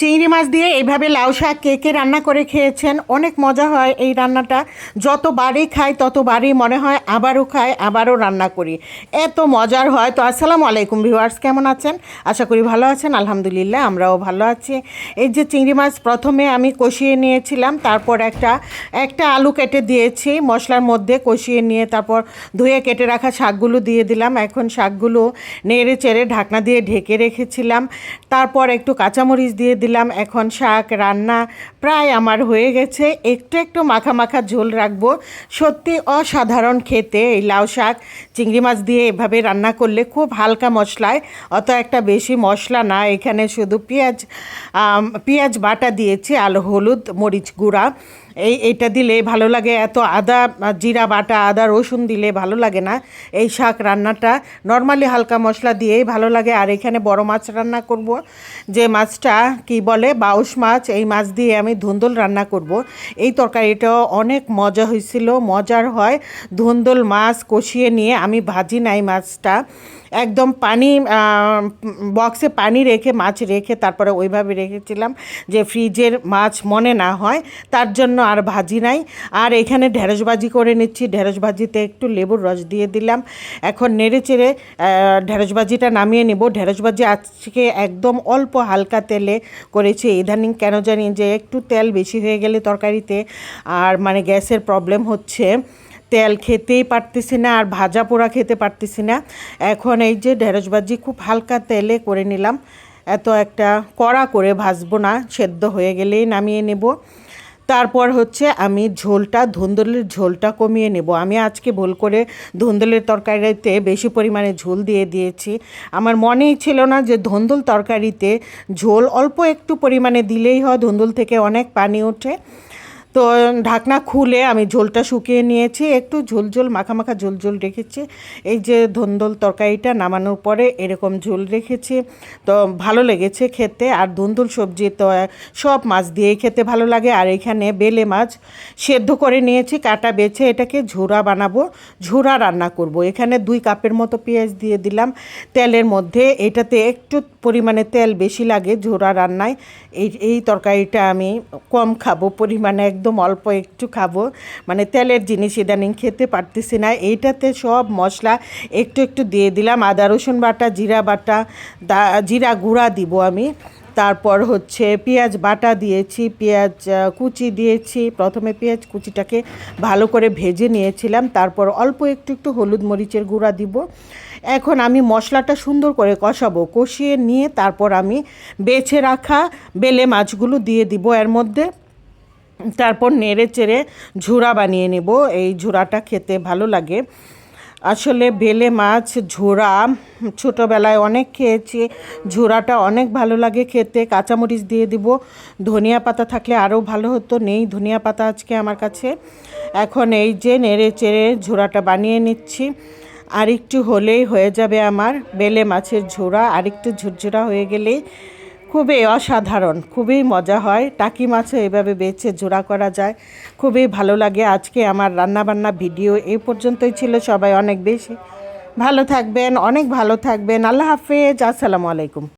চিংড়ি মাছ দিয়ে এইভাবে লাউ শাক কে কে রান্না করে খেয়েছেন? অনেক মজা হয় এই রান্নাটা। যতবারই খাই ততবারই মনে হয় আবারও খাই, আবারও রান্না করি, এত মজার হয়। তো আসসালামু আলাইকুম ভিউয়ার্স, কেমন আছেন? আশা করি ভালো আছেন। আলহামদুলিল্লাহ আমরাও ভালো আছি। এই যে চিংড়ি মাছ প্রথমে আমি কষিয়ে নিয়েছিলাম, তারপর একটা আলু কেটে দিয়েছি মশলার মধ্যে, কষিয়ে নিয়ে তারপর ধুয়ে কেটে রাখা শাকগুলো দিয়ে দিলাম। এখন শাকগুলো নেড়ে চেড়ে ঢাকনা দিয়ে ঢেকে রেখেছিলাম, তারপর একটু কাঁচামরিচ দিয়ে দিলাম। এখন শাক রান্না প্রায় আমার হয়ে গেছে। একটু একটু মাখা মাখা ঝোল রাখবো। সত্যি অসাধারণ খেতে এই লাউ শাক চিংড়ি মাছ দিয়ে এভাবে রান্না করলে, খুব হালকা মশলায়, অত একটা বেশি মশলা না। এখানে শুধু পেঁয়াজ বাটা দিয়েছি, আর হলুদ মরিচ গুঁড়া, এইটা দিলে ভালো লাগে। এত আদা জিরা বাটা, আদা রসুন দিলে ভালো লাগে না। এই শাক রান্নাটা নর্মালি হালকা মশলা দিয়েই ভালো লাগে। আর এখানে বড় মাছ রান্না করব, যে মাছটা কি বলে বাউশ মাছ, এই মাছ দিয়ে আমি ধুন্দুল রান্না করব। এই তরকারিটাও অনেক মজা হয়েছিল, মজার হয়। ধুন্দুল মাছ কষিয়ে নিয়ে আমি ভাজি নাই মাছটা, একদম বক্সে পানি রেখে মাছ রেখে তারপরে ওইভাবে রেখেছিলাম যে ফ্রিজের মাছ মনে না হয়, তার জন্য আর ভাজি নাই। আর এখানে ঢেঁড়স ভাজি করে নিচ্ছি। ঢেঁড়স ভাজিতে একটু লেবুর রস দিয়ে দিলাম। এখন নেড়ে চেড়ে ঢেঁড়স ভাজিটা নামিয়ে নেব। ঢেঁড়স ভাজি আজকে একদম অল্প হালকা তেলে করেছি। ইদানিং কেন জানি যে একটু তেল বেশি হয়ে গেলে তরকারিতে আর মানে গ্যাসের প্রবলেম হচ্ছে, তেল খেতেই পারতেছি না, আর ভাজা পোড়া খেতে পারতেছি না। এখন এই যে ঢেঁড়স ভাজি খুব হালকা তেলে করে নিলাম, এত একটা কড়া করে ভাজবো না, সেদ্ধ হয়ে গেলেই নামিয়ে নেব। তারপর হচ্ছে আমি ধুন্দুলের ঝোলটা কমিয়ে নেব। আমি আজকে ভুল করে ধুন্দুলের তরকারিতে বেশি পরিমাণে ঝোল দিয়ে দিয়েছি। আমার মনেই ছিল না যে ধুন্দুল তরকারিতে ঝোল অল্প একটু পরিমাণে দিলেই হয়, ধুন্দুল থেকে অনেক পানি ওঠে। তো ঢাকনা খুলে আমি ঝোলটা শুকিয়ে নিয়েছি, একটু ঝোল মাখা মাখা ঝোল রেখেছি। এই যে ধুন্দুল তরকারিটা নামানোর পরে এরকম ঝোল রেখেছি, তো ভালো লেগেছে খেতে। আর ধুন্দুল সবজি তো সব মাছ দিয়েই খেতে ভালো লাগে। আর এখানে বেলে মাছ সেদ্ধ করে নিয়েছি, কাটা বেছে এটাকে ঝুরা বানাবো, ঝুরা রান্না করব। এখানে 2 কাপের মতো পেঁয়াজ দিয়ে দিলাম তেলের মধ্যে। এটাতে একটু পরিমাণে তেল বেশি লাগে ঝুরা রান্নায়। এই তরকারিটা আমি কম খাবো, পরিমাণে একদম অল্প একটু খাবো, মানে তেলের জিনিস ইদানিং খেতে পারতেছি না। এইটাতে সব মশলা একটু একটু দিয়ে দিলাম, আদা রসুন বাটা, জিরা বাটা, জিরা গুঁড়া দিব আমি। তারপর হচ্ছে পেঁয়াজ বাটা দিয়েছি, পেঁয়াজ কুচি দিয়েছি। প্রথমে পেঁয়াজ কুচিটাকে ভালো করে ভেজে নিয়েছিলাম, তারপর অল্প একটু হলুদ মরিচের গুঁড়া দিব। এখন আমি মশলাটা সুন্দর করে কষাবো, কষিয়ে নিয়ে তারপর আমি বেছে রাখা বেলে মাছগুলো দিয়ে দিব এর মধ্যে। তারপর নেড়ে চেড়ে ঝুরা বানিয়ে নেব। এই ঝুরাটা খেতে ভালো লাগে আসলে। বেলে মাছ ঝুরা ছোটোবেলায় অনেক খেয়েছি, ঝুরাটা অনেক ভালো লাগে খেতে। কাঁচামরিচ দিয়ে দিব, ধনিয়া পাতা থাকলে আরও ভালো হতো, নেই ধনিয়া পাতা আজকে আমার কাছে। এখন এই যে নেড়ে চেড়ে ঝুরাটা বানিয়ে নিচ্ছি। আরেকটু হলেই হয়ে যাবে আমার বেলে মাছের ঝোড়া। আরেকটু ঝুরঝুরা হয়ে গেলেই খুবই অসাধারণ, খুবই মজা হয়। টাকি মাছও এভাবে বেছে ঝোড়া করা যায়, খুবই ভালো লাগে। আজকে আমার রান্নাবান্না ভিডিও এই পর্যন্তই ছিল। সবাই অনেক বেশি ভালো থাকবেন, অনেক ভালো থাকবেন। আল্লাহ হাফেজ, আসসালামু আলাইকুম।